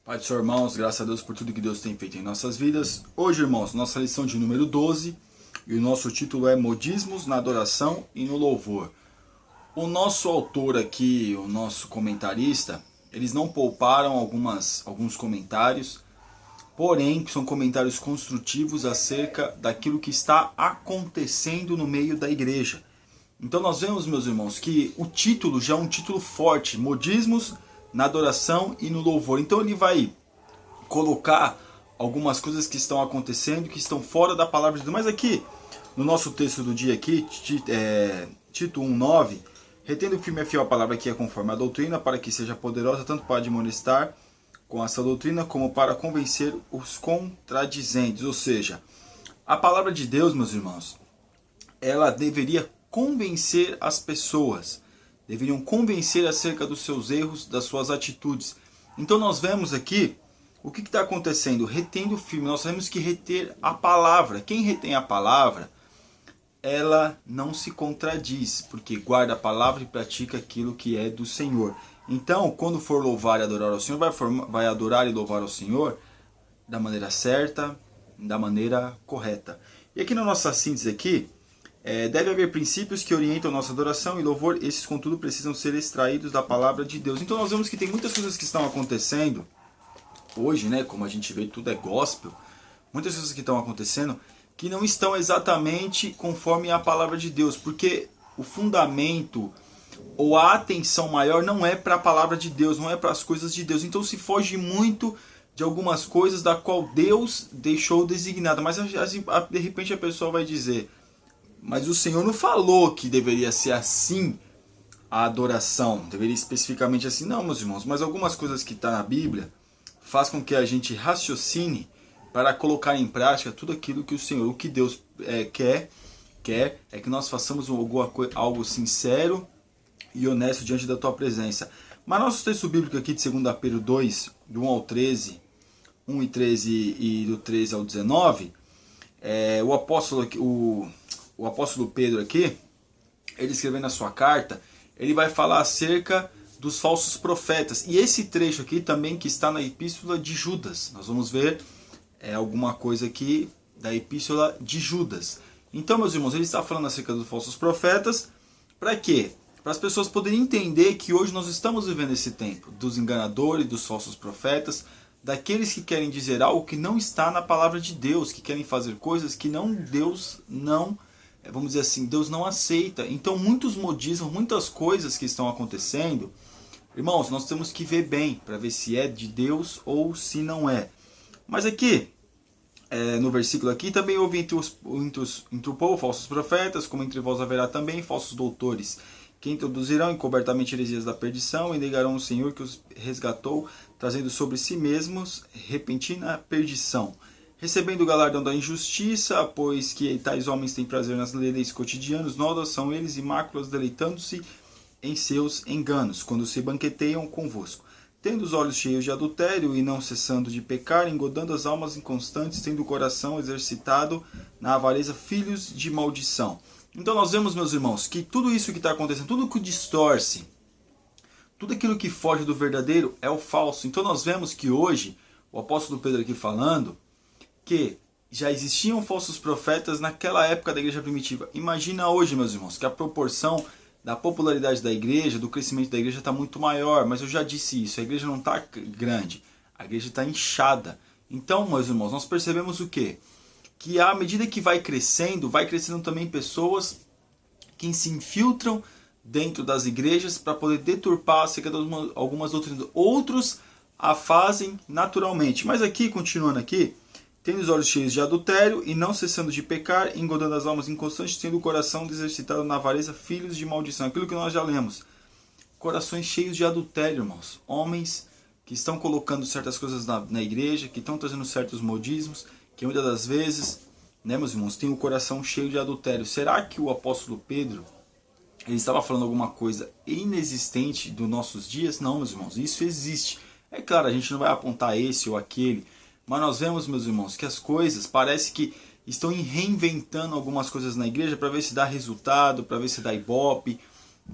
Pai do Senhor, irmãos, graças a Deus por tudo que Deus tem feito em nossas vidas. Hoje, irmãos, nossa lição de número 12 e o nosso título é Modismos na Adoração e no Louvor. O nosso autor aqui, o nosso comentarista, eles não pouparam alguns comentários, porém são comentários construtivos acerca daquilo que está acontecendo no meio da igreja. Então nós vemos, meus irmãos, que o título já é um título forte, Modismos na Adoração e no Louvor. Então ele vai colocar algumas coisas que estão acontecendo, que estão fora da palavra de Deus. Mas aqui, no nosso texto do dia aqui, Tito 1:9, retendo firme e fiel a palavra que é conforme a doutrina, para que seja poderosa tanto para admonestar com essa doutrina, como para convencer os contradizentes. Ou seja, a palavra de Deus, meus irmãos, ela deveria convencer as pessoas, deveriam convencer acerca dos seus erros, das suas atitudes. Então nós vemos aqui o que está acontecendo, retendo firme. Nós temos que reter a palavra. Quem retém a palavra, ela não se contradiz, porque guarda a palavra e pratica aquilo que é do Senhor. Então, quando for louvar e adorar ao Senhor, vai adorar e louvar ao Senhor da maneira certa, da maneira correta. E aqui na nossa síntese aqui, deve haver princípios que orientam nossa adoração e louvor. Esses, contudo, precisam ser extraídos da palavra de Deus. Então nós vemos que tem muitas coisas que estão acontecendo hoje, né? Como a gente vê, tudo é gospel. Muitas coisas que estão acontecendo que não estão exatamente conforme a palavra de Deus. Porque o fundamento ou a atenção maior não é para a palavra de Deus, não é para as coisas de Deus. Então se foge muito de algumas coisas da qual Deus deixou designada. Mas de repente a pessoa vai dizer: mas o Senhor não falou que deveria ser assim a adoração, deveria especificamente assim. Não, meus irmãos, mas algumas coisas que estão na Bíblia faz com que a gente raciocine para colocar em prática tudo aquilo que o Senhor, o que Deus quer é que nós façamos algo sincero e honesto diante da tua presença. Mas nosso texto bíblico aqui de 2 Pedro 2, do 1 ao 13, 1 e 13 e do 13 ao 19, o apóstolo Pedro aqui, ele escrevendo na sua carta, ele vai falar acerca dos falsos profetas. E esse trecho aqui também que está na epístola de Judas. Nós vamos ver alguma coisa aqui da epístola de Judas. Então, meus irmãos, ele está falando acerca dos falsos profetas. Para quê? Para as pessoas poderem entender que hoje nós estamos vivendo esse tempo dos enganadores, dos falsos profetas, daqueles que querem dizer algo que não está na palavra de Deus, que querem fazer coisas que Deus não, vamos dizer assim, Deus não aceita. Então muitos modismos, muitas coisas que estão acontecendo, irmãos, nós temos que ver bem, para ver se é de Deus ou se não é. Mas aqui, no versículo aqui, também houve entre o povo falsos profetas, como entre vós haverá também falsos doutores, que introduzirão encobertamente heresias da perdição e negarão o Senhor que os resgatou, trazendo sobre si mesmos repentina perdição, recebendo o galardão da injustiça, pois que tais homens têm prazer nas leis cotidianas, nodas são eles e máculas, deleitando-se em seus enganos, quando se banqueteiam convosco, tendo os olhos cheios de adultério e não cessando de pecar, engodando as almas inconstantes, tendo o coração exercitado na avareza, filhos de maldição. Então nós vemos, meus irmãos, que tudo isso que está acontecendo, tudo que distorce, tudo aquilo que foge do verdadeiro é o falso. Então nós vemos que hoje, o apóstolo Pedro aqui falando, que já existiam falsos profetas naquela época da igreja primitiva. Imagina hoje, meus irmãos, que a proporção da popularidade da igreja, do crescimento da igreja está muito maior. Mas eu já disse isso, a igreja não está grande, a igreja está inchada. Então, meus irmãos, nós percebemos o quê? Que à medida que vai crescendo também pessoas que se infiltram dentro das igrejas para poder deturpar acerca de algumas doutrinas. Outros a fazem naturalmente. Mas aqui, continuando aqui, tendo os olhos cheios de adultério e não cessando de pecar, engodando as almas inconstantes, tendo o coração exercitado na avareza, filhos de maldição. Aquilo que nós já lemos. Corações cheios de adultério, irmãos. Homens que estão colocando certas coisas na igreja, que estão trazendo certos modismos, que muitas das vezes, né, meus irmãos, tem o coração cheio de adultério. Será que o apóstolo Pedro, ele estava falando alguma coisa inexistente dos nossos dias? Não, meus irmãos, isso existe. É claro, a gente não vai apontar esse ou aquele, mas nós vemos, meus irmãos, que as coisas parece que estão reinventando algumas coisas na igreja para ver se dá resultado, para ver se dá ibope.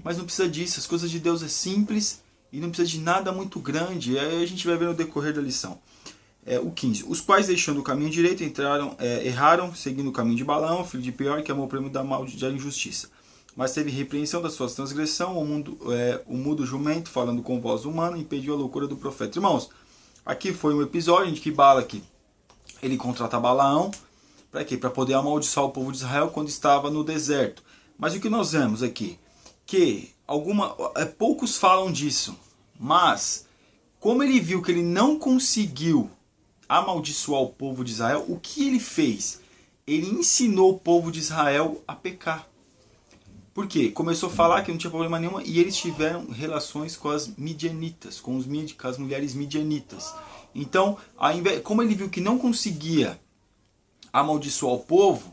Mas não precisa disso, as coisas de Deus é simples e não precisa de nada muito grande. Aí a gente vai ver no decorrer da lição. O 15. Os quais, deixando o caminho direito, erraram, seguindo o caminho de Balaão, filho de Beor, que amou o prêmio da injustiça. Mas teve repreensão da sua transgressão, o mudo jumento, falando com voz humana, impediu a loucura do profeta. Irmãos, aqui foi um episódio em que Balaque, ele contrata Balaão, para quê? Para poder amaldiçoar o povo de Israel quando estava no deserto. Mas o que nós vemos aqui? Que poucos falam disso, mas como ele viu que ele não conseguiu amaldiçoar o povo de Israel, o que ele fez? Ele ensinou o povo de Israel a pecar. Por quê? Começou a falar que não tinha problema nenhum e eles tiveram relações com as midianitas, com as mulheres midianitas. Então, como ele viu que não conseguia amaldiçoar o povo,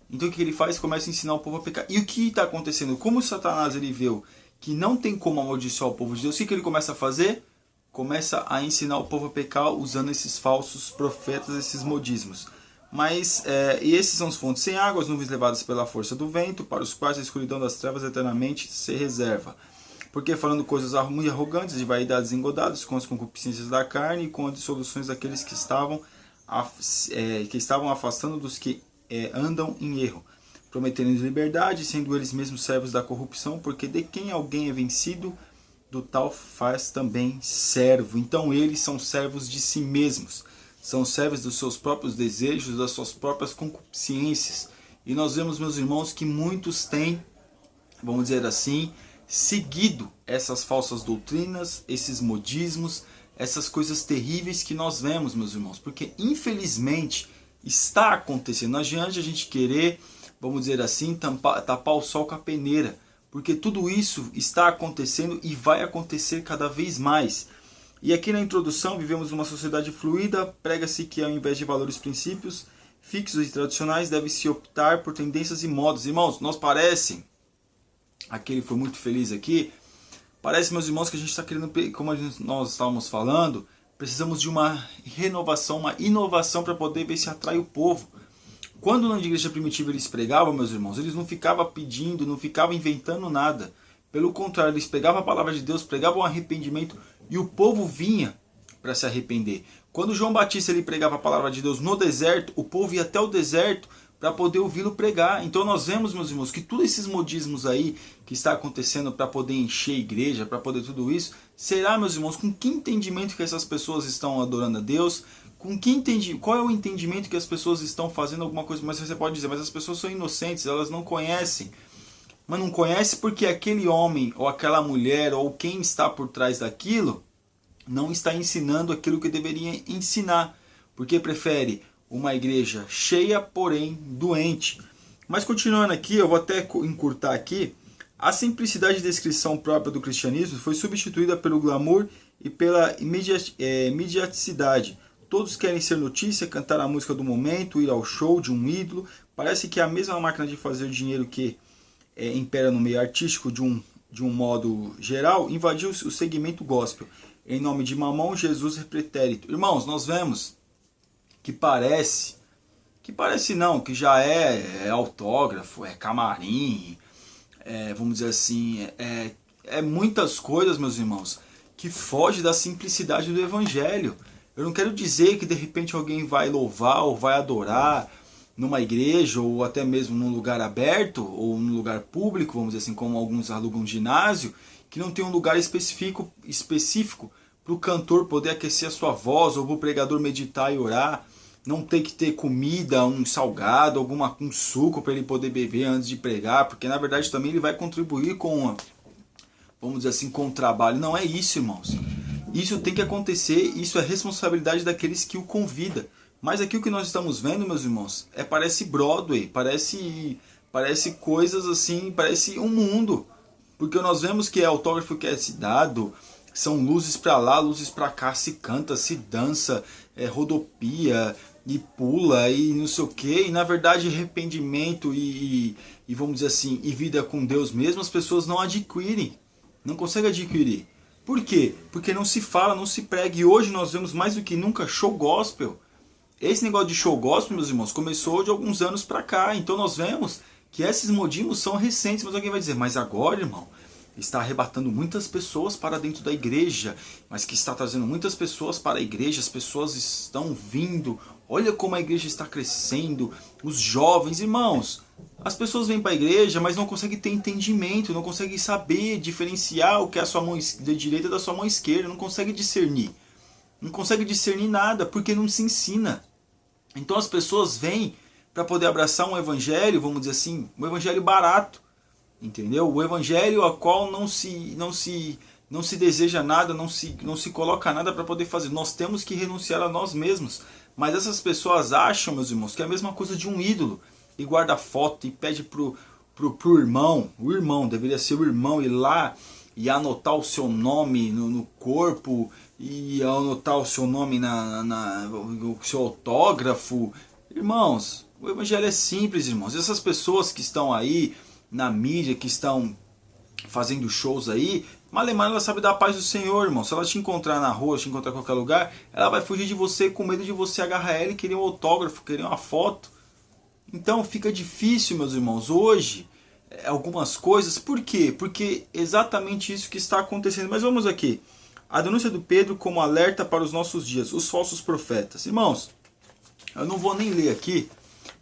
então o que ele faz? Começa a ensinar o povo a pecar. E o que está acontecendo? Como Satanás ele viu que não tem como amaldiçoar o povo de Deus, o que ele começa a fazer? Começa a ensinar o povo a pecar usando esses falsos profetas, esses modismos. E esses são os fontes sem água, as nuvens levadas pela força do vento, para os quais a escuridão das trevas eternamente se reserva. Porque falando coisas muito arrogantes, de vaidades engodadas, com as concupiscências da carne e com as dissoluções daqueles que estavam afastando dos que andam em erro, prometendo liberdade, sendo eles mesmos servos da corrupção, porque de quem alguém é vencido, do tal faz também servo. Então eles são servos de si mesmos, são servos dos seus próprios desejos, das suas próprias concupiscências. E nós vemos, meus irmãos, que muitos têm, vamos dizer assim, seguido essas falsas doutrinas, esses modismos, essas coisas terríveis que nós vemos, meus irmãos, porque infelizmente está acontecendo. Não adianta a gente querer, vamos dizer assim, tapar o sol com a peneira, porque tudo isso está acontecendo e vai acontecer cada vez mais. E aqui na introdução, vivemos uma sociedade fluida, prega-se que ao invés de valores princípios fixos e tradicionais, deve-se optar por tendências e modos. Irmãos, aquele foi muito feliz aqui, parece, meus irmãos, que a gente está querendo, como nós estávamos falando, precisamos de uma renovação, uma inovação para poder ver se atrai o povo. Quando na igreja primitiva eles pregavam, meus irmãos, eles não ficavam pedindo, não ficavam inventando nada. Pelo contrário, eles pregavam a palavra de Deus, pregavam o arrependimento e o povo vinha para se arrepender. Quando João Batista ele pregava a palavra de Deus no deserto, o povo ia até o deserto para poder ouvi-lo pregar. Então nós vemos, meus irmãos, que todos esses modismos aí que está acontecendo para poder encher a igreja, para poder tudo isso, será, meus irmãos, com que entendimento que essas pessoas estão adorando a Deus? Qual é o entendimento que as pessoas estão fazendo alguma coisa? Mas você pode dizer, mas as pessoas são inocentes, elas não conhecem. Mas não conhece porque aquele homem, ou aquela mulher, ou quem está por trás daquilo, não está ensinando aquilo que deveria ensinar. Porque prefere uma igreja cheia, porém doente. Mas continuando aqui, eu vou até encurtar aqui, a simplicidade de descrição própria do cristianismo foi substituída pelo glamour e pela imediaticidade. Todos querem ser notícia, cantar a música do momento, ir ao show de um ídolo. Parece que é a mesma máquina de fazer dinheiro que impera no meio artístico de um modo geral, invadiu o segmento gospel. Em nome de Mamão, Jesus é pretérito. Irmãos, nós vemos que que já é autógrafo, é camarim, vamos dizer assim, muitas coisas, meus irmãos, que foge da simplicidade do evangelho. Eu não quero dizer que de repente alguém vai louvar ou vai adorar numa igreja ou até mesmo num lugar aberto ou num lugar público, vamos dizer assim, como alguns alugam um ginásio, que não tem um lugar específico para o cantor poder aquecer a sua voz ou para o pregador meditar e orar. Não tem que ter comida, um salgado, um suco para ele poder beber antes de pregar, porque na verdade também ele vai contribuir com, vamos dizer assim, com o trabalho. Não é isso, irmãos. Isso tem que acontecer, isso é responsabilidade daqueles que o convidam. Mas aqui o que nós estamos vendo, meus irmãos, parece Broadway, parece coisas assim, parece um mundo. Porque nós vemos que é autógrafo que é se dado, são luzes para lá, luzes para cá, se canta, se dança, rodopia e pula e não sei o que. E na verdade arrependimento e vamos dizer assim, e vida com Deus mesmo, as pessoas não adquirem, não conseguem adquirir. Por quê? Porque não se fala, não se prega. E hoje nós vemos mais do que nunca show gospel. Esse negócio de show gospel, meus irmãos, começou de alguns anos para cá. Então nós vemos que esses modismos são recentes. Mas alguém vai dizer, mas agora, irmão, está arrebatando muitas pessoas para dentro da igreja, mas que está trazendo muitas pessoas para a igreja, as pessoas estão vindo, olha como a igreja está crescendo, os jovens, irmãos, as pessoas vêm para a igreja, mas não conseguem ter entendimento, não conseguem saber diferenciar o que é a sua mão direita da sua mão esquerda, não conseguem discernir, não conseguem discernir nada, porque não se ensina. Então as pessoas vêm para poder abraçar um evangelho, vamos dizer assim, um evangelho barato, entendeu? O evangelho a qual não se deseja nada, não se coloca nada para poder fazer. Nós temos que renunciar a nós mesmos. Mas essas pessoas acham, meus irmãos, que é a mesma coisa de um ídolo. E guarda foto e pede pro irmão, o irmão, deveria ser o irmão, ir lá e anotar o seu nome no corpo, e anotar o seu nome o seu autógrafo. Irmãos, o evangelho é simples, irmãos. Essas pessoas que estão aí na mídia, que estão fazendo shows aí, malemar ela sabe da paz do Senhor, irmão. Se ela te encontrar na rua, te encontrar em qualquer lugar, ela vai fugir de você com medo de você agarrar ela e querer um autógrafo, querer uma foto. Então fica difícil, meus irmãos, hoje, algumas coisas. Por quê? Porque exatamente isso que está acontecendo. Mas vamos aqui. A denúncia do Pedro como alerta para os nossos dias, os falsos profetas. Irmãos, eu não vou nem ler aqui,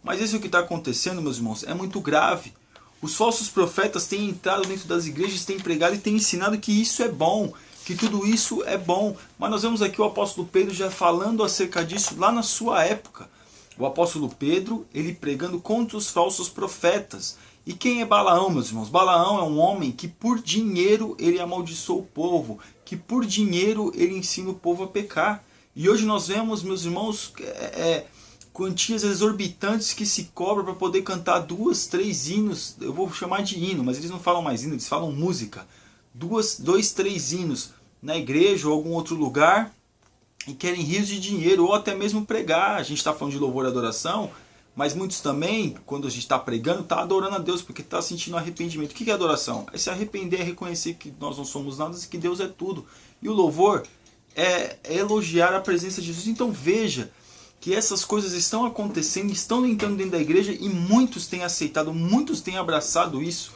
mas isso que está acontecendo, meus irmãos, é muito grave. Os falsos profetas têm entrado dentro das igrejas, têm pregado e têm ensinado que isso é bom, que tudo isso é bom. Mas nós vemos aqui o apóstolo Pedro já falando acerca disso lá na sua época. O apóstolo Pedro, ele pregando contra os falsos profetas. E quem é Balaão, meus irmãos? Balaão é um homem que por dinheiro ele amaldiçoa o povo, que por dinheiro ele ensina o povo a pecar. E hoje nós vemos, meus irmãos, quantias exorbitantes que se cobram para poder cantar 2, 3 hinos. Eu vou chamar de hino, mas eles não falam mais hino, eles falam música. 2, 3 hinos na igreja ou algum outro lugar, e querem rios de dinheiro, ou até mesmo pregar. A gente está falando de louvor e adoração, mas muitos também, quando a gente está pregando, está adorando a Deus, porque está sentindo arrependimento. O que é adoração? É se arrepender, é reconhecer que nós não somos nada e que Deus é tudo. E o louvor é elogiar a presença de Jesus. Então veja que essas coisas estão acontecendo, estão entrando dentro da igreja, e muitos têm aceitado, muitos têm abraçado isso,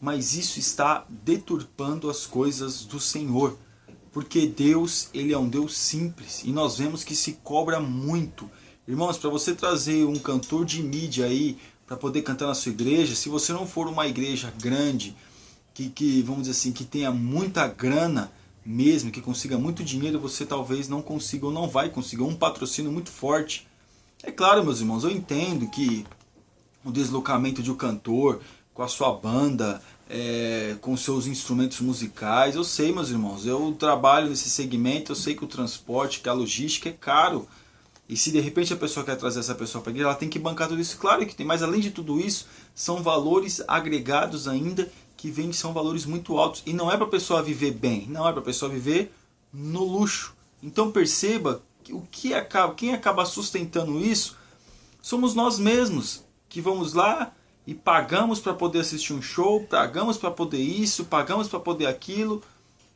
mas isso está deturpando as coisas do Senhor. Porque Deus, ele é um Deus simples, e nós vemos que se cobra muito. Irmãos, para você trazer um cantor de mídia aí, para poder cantar na sua igreja, se você não for uma igreja grande, que vamos dizer assim, que tenha muita grana mesmo, que consiga muito dinheiro, você talvez não consiga ou não vai conseguir um patrocínio muito forte. É claro, meus irmãos, eu entendo que o deslocamento de um cantor com a sua banda, com seus instrumentos musicais, eu sei, meus irmãos, eu trabalho nesse segmento, eu sei que o transporte, que a logística é caro, e se de repente a pessoa quer trazer essa pessoa para a igreja, ela tem que bancar tudo isso, claro que tem, mas além de tudo isso, são valores agregados ainda, que são valores muito altos, e não é para a pessoa viver bem, não é para a pessoa viver no luxo. Então perceba que quem acaba sustentando isso somos nós mesmos, que vamos lá e pagamos para poder assistir um show, pagamos para poder isso, pagamos para poder aquilo,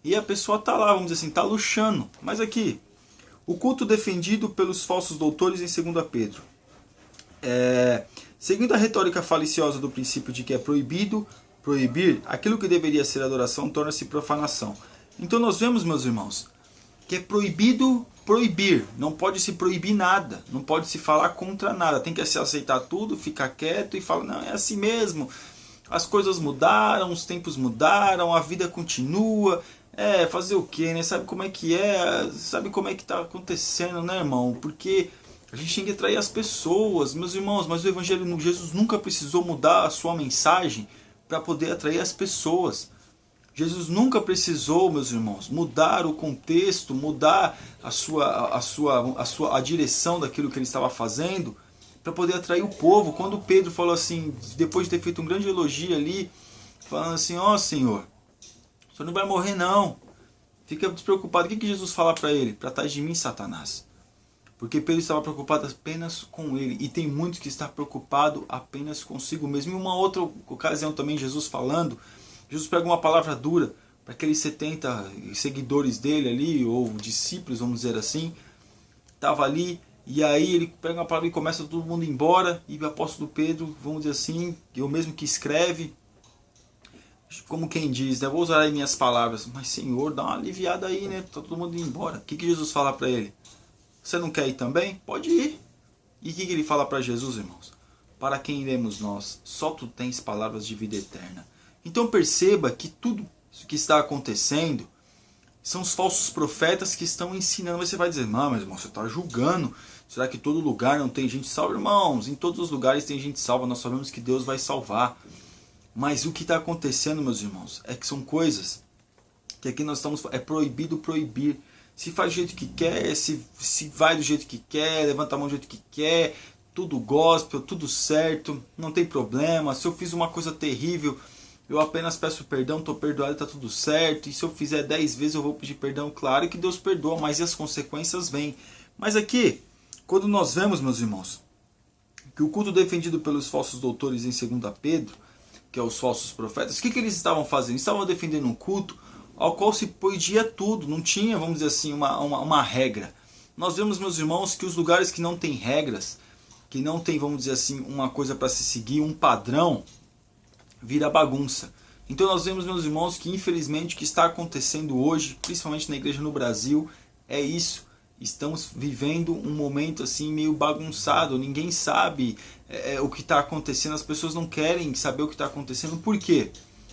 e a pessoa está lá, vamos dizer assim, está luxando. Mas aqui, o culto defendido pelos falsos doutores em 2 Pedro. Seguindo a retórica faliciosa do princípio de que é proibido proibir, aquilo que deveria ser adoração torna-se profanação. Então nós vemos, meus irmãos, que é proibido proibir, não pode se proibir nada, não pode se falar contra nada, tem que se aceitar tudo, ficar quieto e falar, não, é assim mesmo, as coisas mudaram, os tempos mudaram, a vida continua, fazer o quê, né? Sabe como é que está acontecendo, né, irmão? Porque a gente tem que atrair as pessoas, meus irmãos, mas o Evangelho, Jesus nunca precisou mudar a sua mensagem para poder atrair as pessoas. Jesus nunca precisou, meus irmãos, mudar o contexto, mudar a direção daquilo que ele estava fazendo para poder atrair o povo. Quando Pedro falou assim, depois de ter feito um grande elogio ali, falando assim, ó Senhor, o Senhor não vai morrer não, fica despreocupado. O que Jesus fala para ele? Para trás de mim, Satanás. Porque Pedro estava preocupado apenas com ele. E tem muitos que estão preocupados apenas consigo mesmo. Em uma outra ocasião também, Jesus falando, Jesus pega uma palavra dura para aqueles 70 seguidores dele ali, ou discípulos, vamos dizer assim. Estava ali, e aí ele pega uma palavra e começa todo mundo embora. E o apóstolo Pedro, vamos dizer assim, é o mesmo que escreve, como quem diz, né? Vou usar aí minhas palavras, mas Senhor, dá uma aliviada aí, né? Tá todo mundo indo embora. O que Jesus fala para ele? Você não quer ir também? Pode ir. E o que ele fala para Jesus, irmãos? Para quem iremos nós? Só tu tens palavras de vida eterna. Então perceba que tudo isso que está acontecendo são os falsos profetas que estão ensinando. Você vai dizer, não, mas irmão, você está julgando. Será que em todo lugar não tem gente salva? Irmãos, em todos os lugares tem gente salva. Nós sabemos que Deus vai salvar. Mas o que está acontecendo, meus irmãos, é que são coisas que aqui nós estamos... É proibido proibir. Se faz do jeito que quer, se vai do jeito que quer, levanta a mão do jeito que quer, tudo gospel, tudo certo, não tem problema. Se eu fiz uma coisa terrível, eu apenas peço perdão, estou perdoado, está tudo certo. E se eu fizer 10 vezes eu vou pedir perdão, claro que Deus perdoa, mas as consequências vêm. Mas aqui, quando nós vemos, meus irmãos, que o culto defendido pelos falsos doutores em 2 Pedro, que é os falsos profetas, o que eles estavam fazendo? Eles estavam defendendo um culto ao qual se podia tudo, não tinha, vamos dizer assim, uma regra. Nós vemos, meus irmãos, que os lugares que não tem regras, que não tem, vamos dizer assim, uma coisa para se seguir, um padrão, vira bagunça. Então nós vemos, meus irmãos, que infelizmente o que está acontecendo hoje, principalmente na igreja no Brasil, é isso. Estamos vivendo um momento assim meio bagunçado, ninguém sabe o que está acontecendo, as pessoas não querem saber o que está acontecendo. Por quê?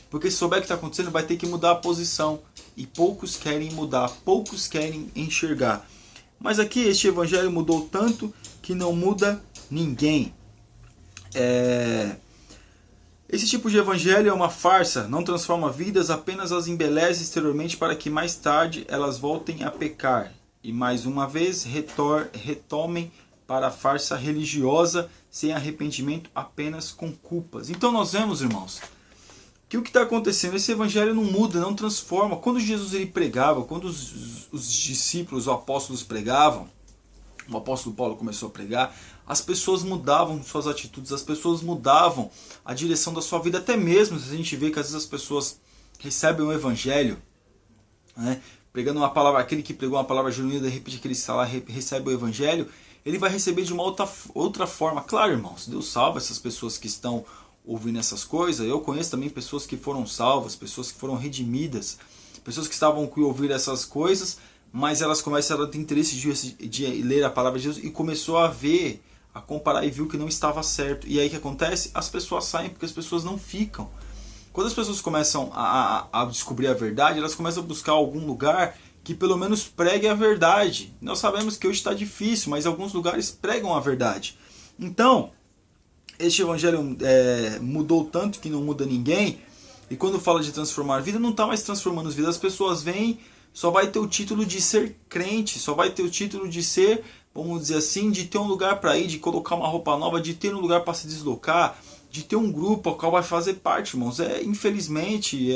Porque se souber o que está acontecendo, vai ter que mudar a posição. E poucos querem mudar, poucos querem enxergar. Mas aqui este evangelho mudou tanto que não muda ninguém. Esse tipo de evangelho é uma farsa, não transforma vidas, apenas as embeleze exteriormente para que mais tarde elas voltem a pecar. E mais uma vez retomem para a farsa religiosa, sem arrependimento, apenas com culpas. Então nós vemos, irmãos, que o que está acontecendo, esse evangelho não muda, não transforma. Quando Jesus ele pregava, quando os discípulos, os apóstolos pregavam, o apóstolo Paulo começou a pregar, as pessoas mudavam suas atitudes, as pessoas mudavam a direção da sua vida. Até mesmo se a gente vê que às vezes as pessoas recebem o evangelho, né, pregando uma palavra, aquele que pregou uma palavra genuína, de repente aquele que lá recebe o evangelho, ele vai receber de uma outra forma. Claro, irmãos, Deus salva essas pessoas que estão ouvindo essas coisas. Eu conheço também pessoas que foram salvas, pessoas que foram redimidas, pessoas que estavam com ouvir essas coisas, mas elas começaram a ter interesse de ler a palavra de Deus e começou a ver, a comparar e viu que não estava certo. E aí o que acontece? As pessoas saem porque as pessoas não ficam. Quando as pessoas começam a descobrir a verdade, elas começam a buscar algum lugar que pelo menos pregue a verdade. Nós sabemos que hoje está difícil, mas alguns lugares pregam a verdade. Então, este evangelho mudou tanto que não muda ninguém. E quando fala de transformar vida, não está mais transformando as vidas. As pessoas vêm, só vai ter o título de ser crente, só vai ter o título de ser, vamos dizer assim, de ter um lugar para ir, de colocar uma roupa nova, de ter um lugar para se deslocar, de ter um grupo ao qual vai fazer parte, irmãos. Infelizmente,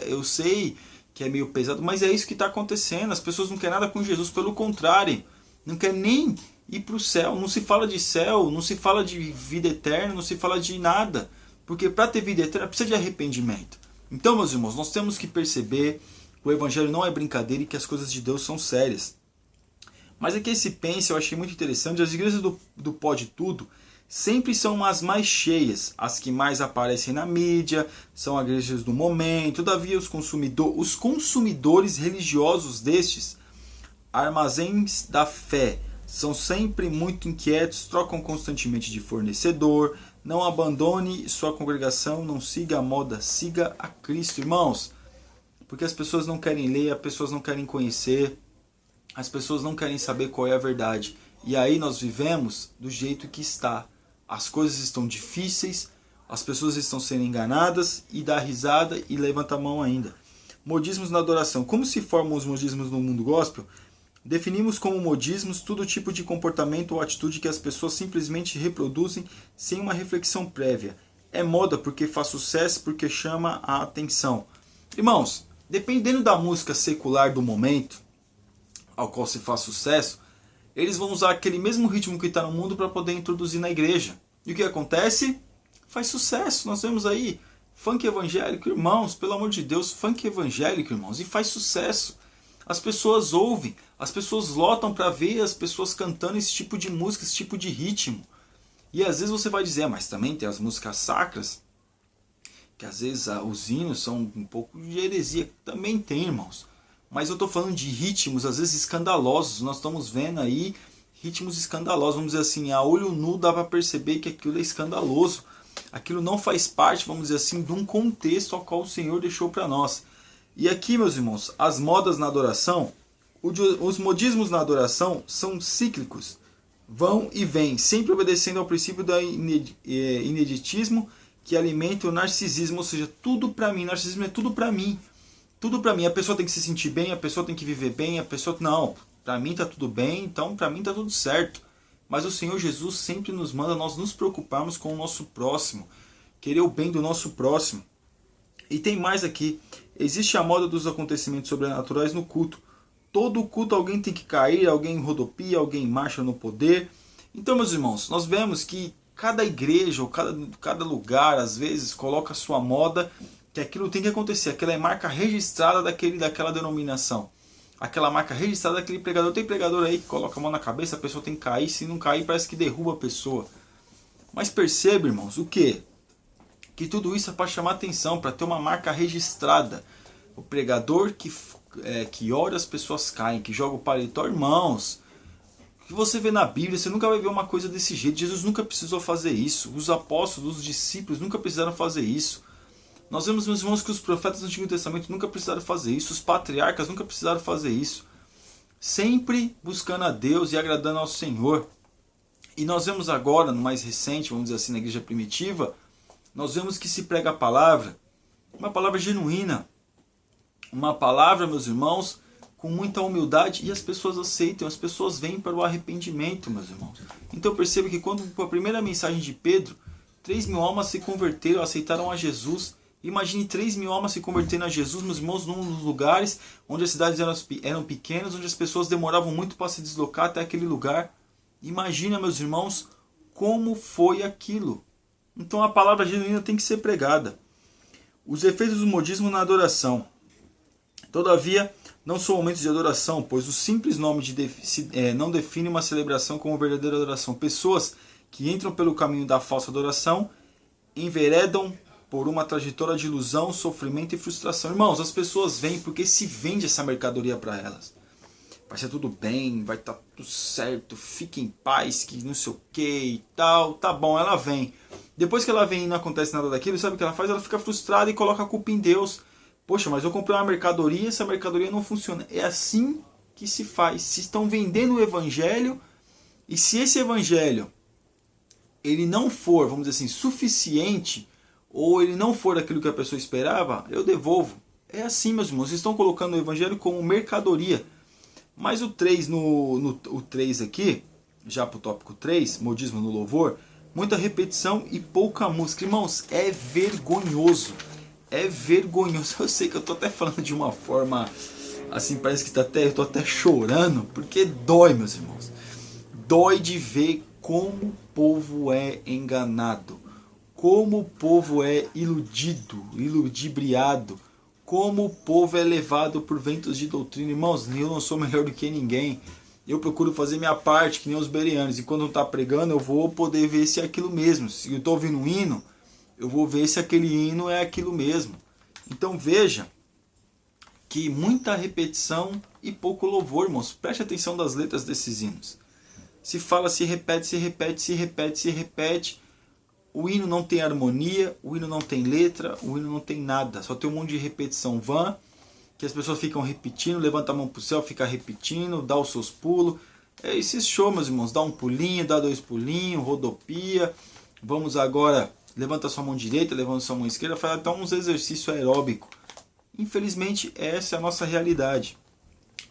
eu sei que é meio pesado, mas é isso que está acontecendo. As pessoas não querem nada com Jesus, pelo contrário, não querem nem ir para o céu. Não se fala de céu, não se fala de vida eterna, não se fala de nada, porque para ter vida eterna precisa de arrependimento. Então, meus irmãos, nós temos que perceber que o evangelho não é brincadeira e que as coisas de Deus são sérias. Mas aqui esse pense, eu achei muito interessante, as igrejas do Pode Tudo sempre são as mais cheias, as que mais aparecem na mídia, são as igrejas do momento. Todavia os consumidores religiosos destes armazéns da fé são sempre muito inquietos, trocam constantemente de fornecedor. Não abandone sua congregação, não siga a moda, siga a Cristo, irmãos. Porque as pessoas não querem ler, as pessoas não querem conhecer, as pessoas não querem saber qual é a verdade. E aí nós vivemos do jeito que está. As coisas estão difíceis, as pessoas estão sendo enganadas, e dá risada e levanta a mão ainda. Modismos na adoração. Como se formam os modismos no mundo gospel? Definimos como modismos todo tipo de comportamento ou atitude que as pessoas simplesmente reproduzem sem uma reflexão prévia. É moda porque faz sucesso, porque chama a atenção. Irmãos, dependendo da música secular do momento, ao qual se faz sucesso, eles vão usar aquele mesmo ritmo que está no mundo para poder introduzir na igreja. E o que acontece? Faz sucesso. Nós vemos aí funk evangélico, irmãos, pelo amor de Deus, funk evangélico, irmãos, e faz sucesso. As pessoas ouvem, as pessoas lotam para ver as pessoas cantando esse tipo de música, esse tipo de ritmo. E às vezes você vai dizer, mas também tem as músicas sacras, que às vezes os hinos são um pouco de heresia, também tem, irmãos. Mas eu estou falando de ritmos, às vezes escandalosos. Nós estamos vendo aí ritmos escandalosos, vamos dizer assim, a olho nu dá para perceber que aquilo é escandaloso. Aquilo não faz parte, vamos dizer assim, de um contexto ao qual o Senhor deixou para nós. E aqui, meus irmãos, as modas na adoração, os modismos na adoração são cíclicos, vão e vêm, sempre obedecendo ao princípio do ineditismo que alimenta o narcisismo, ou seja, tudo para mim, narcisismo é tudo para mim. Tudo para mim, a pessoa tem que se sentir bem, a pessoa tem que viver bem, a pessoa... Não, para mim está tudo bem, então para mim está tudo certo. Mas o Senhor Jesus sempre nos manda nós nos preocuparmos com o nosso próximo, querer o bem do nosso próximo. E tem mais aqui, existe a moda dos acontecimentos sobrenaturais no culto. Todo culto alguém tem que cair, alguém rodopia, alguém marcha no poder. Então, meus irmãos, nós vemos que cada igreja ou cada lugar, às vezes, coloca a sua moda, que aquilo tem que acontecer, aquela é marca registrada daquela denominação. Aquela marca registrada daquele pregador. Tem pregador aí que coloca a mão na cabeça, a pessoa tem que cair, se não cair parece que derruba a pessoa. Mas perceba, irmãos, o quê? Que tudo isso é para chamar atenção, para ter uma marca registrada. O pregador que ora as pessoas caem, que joga o paletó, irmãos, o que você vê na Bíblia, você nunca vai ver uma coisa desse jeito. Jesus nunca precisou fazer isso, os apóstolos, os discípulos nunca precisaram fazer isso. Nós vemos, meus irmãos, que os profetas do Antigo Testamento nunca precisaram fazer isso, os patriarcas nunca precisaram fazer isso. Sempre buscando a Deus e agradando ao Senhor. E nós vemos agora, no mais recente, vamos dizer assim, na igreja primitiva, nós vemos que se prega a palavra, uma palavra genuína, uma palavra, meus irmãos, com muita humildade, e as pessoas aceitam, as pessoas vêm para o arrependimento, meus irmãos. Então perceba que quando a primeira mensagem de Pedro, 3.000 almas se converteram, aceitaram a Jesus. Imagine 3.000 almas se convertendo a Jesus, meus irmãos, num dos lugares onde as cidades eram pequenas, onde as pessoas demoravam muito para se deslocar até aquele lugar. Imagina, meus irmãos, como foi aquilo. Então a palavra genuína tem que ser pregada. Os efeitos do modismo na adoração. Todavia, não são momentos de adoração, pois o simples nome não define uma celebração como verdadeira adoração. Pessoas que entram pelo caminho da falsa adoração enveredam por uma trajetória de ilusão, sofrimento e frustração. Irmãos, as pessoas vêm porque se vende essa mercadoria para elas. Vai ser tudo bem, vai estar tudo certo, fique em paz, que não sei o que e tal. Tá bom, ela vem. Depois que ela vem e não acontece nada daquilo, sabe o que ela faz? Ela fica frustrada e coloca a culpa em Deus. Poxa, mas eu comprei uma mercadoria e essa mercadoria não funciona. É assim que se faz. Se estão vendendo o evangelho, e se esse evangelho ele não for, vamos dizer assim, suficiente, ou ele não for aquilo que a pessoa esperava, eu devolvo. É assim, meus irmãos, vocês estão colocando o evangelho como mercadoria. Mas o 3, o 3 aqui, já para o tópico 3, modismo no louvor, muita repetição e pouca música. Irmãos, é vergonhoso. É vergonhoso. Eu sei que eu estou até falando de uma forma, assim, parece que eu estou até chorando, porque dói, meus irmãos. Dói de ver como o povo é enganado. Como o povo é iludido, iludibriado, como o povo é levado por ventos de doutrina. Irmãos, eu não sou melhor do que ninguém. Eu procuro fazer minha parte, que nem os bereanos. E quando está pregando, eu vou poder ver se é aquilo mesmo. Se eu estou ouvindo um hino, eu vou ver se aquele hino é aquilo mesmo. Então veja que muita repetição e pouco louvor, irmãos. Preste atenção das letras desses hinos. Se fala, se repete, se repete, se repete, se repete. O hino não tem harmonia, o hino não tem letra, o hino não tem nada. Só tem um monte de repetição vã, que as pessoas ficam repetindo, levanta a mão para o céu, fica repetindo, dá os seus pulos. É esse show, meus irmãos. Dá um pulinho, dá 2 pulinhos, rodopia. Vamos agora, levanta sua mão direita, levanta sua mão esquerda, faz até uns exercícios aeróbicos. Infelizmente, essa é a nossa realidade.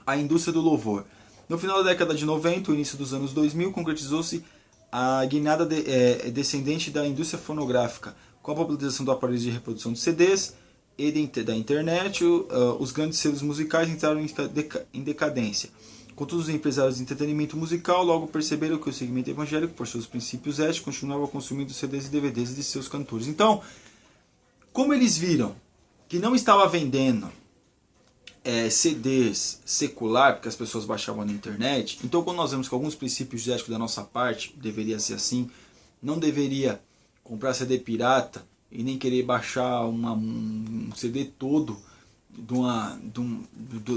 A indústria do louvor. No final da década de 90, o início dos anos 2000, concretizou-se a guinada descendente da indústria fonográfica, com a popularização do aparelho de reprodução de CDs e da internet. Os grandes selos musicais entraram em decadência. Contudo, os empresários de entretenimento musical logo perceberam que o segmento evangélico, por seus princípios éticos, continuava consumindo CDs e DVDs de seus cantores. Então, como eles viram que não estava vendendo CDs secular, porque as pessoas baixavam na internet. Então, quando nós vemos que alguns princípios éticos da nossa parte deveria ser assim, não deveria comprar CD pirata e nem querer baixar um CD todo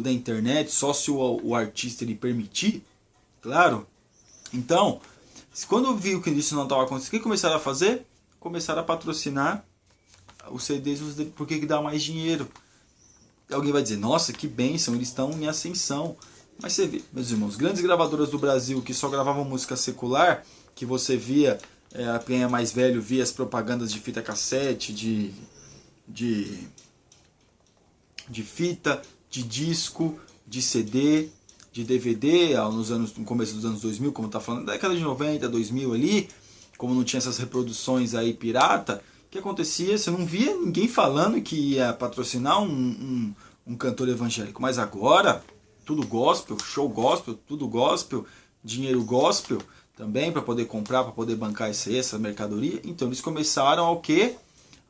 da internet, só se o artista ele permitir, claro. Então, quando viu que isso não estava acontecendo, o que começaram a fazer? Começaram a patrocinar os CDs, porque que dá mais dinheiro. Alguém vai dizer, nossa, que bênção, eles estão em ascensão. Mas você vê, meus irmãos, grandes gravadoras do Brasil que só gravavam música secular, que você via, quem é mais velho, via as propagandas de fita cassete, de fita, de disco, de CD, de DVD, no começo dos anos 2000, como está falando, década de 90, 2000 ali, como não tinha essas reproduções aí pirata, o que acontecia? Você não via ninguém falando que ia patrocinar um cantor evangélico. Mas agora, tudo gospel, show gospel, tudo gospel, dinheiro gospel também, para poder comprar, para poder bancar essa mercadoria. Então eles começaram ao quê?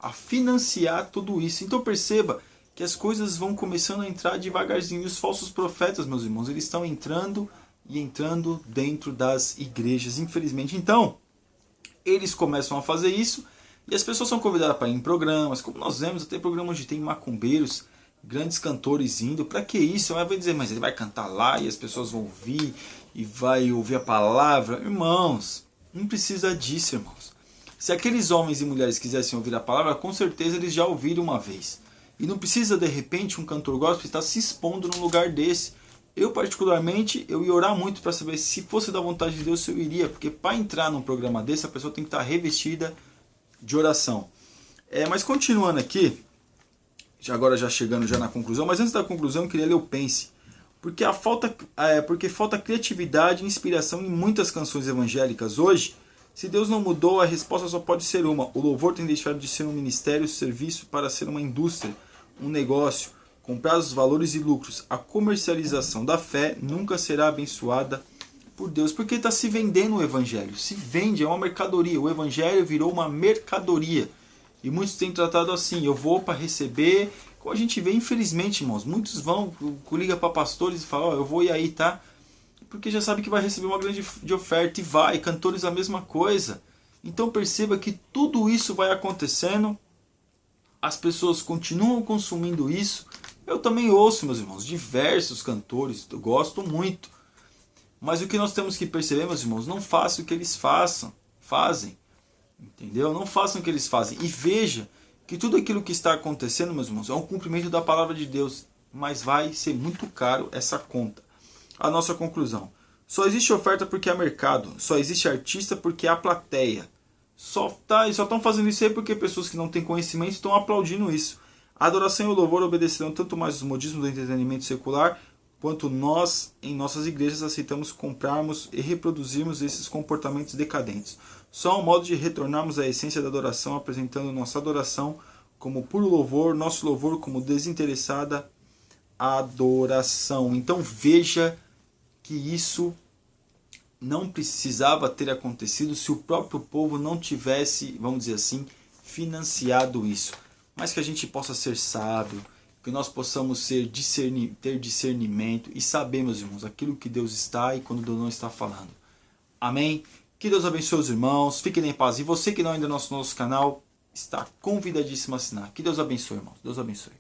A financiar tudo isso. Então perceba que as coisas vão começando a entrar devagarzinho. E os falsos profetas, meus irmãos, eles estão entrando e entrando dentro das igrejas, infelizmente. Então, eles começam a fazer isso e as pessoas são convidadas para ir em programas, como nós vemos, até programas onde tem macumbeiros, grandes cantores indo. Para que isso? Vai dizer, mas ele vai cantar lá e as pessoas vão ouvir e vai ouvir a palavra. Irmãos, não precisa disso, irmãos. Se aqueles homens e mulheres quisessem ouvir a palavra, com certeza eles já ouviram uma vez. E não precisa, de repente, um cantor gospel estar se expondo num lugar desse. Eu, particularmente, eu ia orar muito para saber se fosse da vontade de Deus, eu iria. Porque para entrar num programa desse, a pessoa tem que estar revestida de oração. Mas continuando aqui, agora já chegando já na conclusão, mas antes da conclusão eu queria ler o Pense. Porque falta criatividade e inspiração em muitas canções evangélicas hoje. Se Deus não mudou, a resposta só pode ser uma. O louvor tem deixado de ser um ministério, serviço para ser uma indústria, um negócio, com prazos, valores e lucros. A comercialização da fé nunca será abençoada por Deus, porque está se vendendo o evangelho. Se vende, é uma mercadoria. O evangelho virou uma mercadoria. E muitos têm tratado assim, eu vou para receber. Como a gente vê, infelizmente, irmãos, muitos vão, liga para pastores e falam, eu vou e aí, tá? Porque já sabe que vai receber uma grande oferta e vai, cantores a mesma coisa. Então perceba que tudo isso vai acontecendo, as pessoas continuam consumindo isso. Eu também ouço, meus irmãos, diversos cantores, eu gosto muito. Mas o que nós temos que perceber, meus irmãos, não façam o que eles fazem. Entendeu? Não façam o que eles fazem. E veja que tudo aquilo que está acontecendo, meus irmãos, é um cumprimento da palavra de Deus. Mas vai ser muito caro essa conta. A nossa conclusão. Só existe oferta porque há mercado. Só existe artista porque há plateia. Só estão fazendo isso aí porque pessoas que não têm conhecimento estão aplaudindo isso. A adoração e o louvor obedecerão tanto mais os modismos do entretenimento secular, quanto nós, em nossas igrejas, aceitamos comprarmos e reproduzirmos esses comportamentos decadentes. Só um modo de retornarmos à essência da adoração, apresentando nossa adoração como puro louvor, nosso louvor como desinteressada adoração. Então veja que isso não precisava ter acontecido se o próprio povo não tivesse, vamos dizer assim, financiado isso. Mas que a gente possa ser sábio, que nós possamos ter discernimento e saber, meus irmãos, aquilo que Deus está e quando Deus não está falando. Amém? Que Deus abençoe os irmãos, fiquem em paz. E você que não ainda é nosso canal, está convidadíssimo a assinar. Que Deus abençoe, irmãos. Deus abençoe.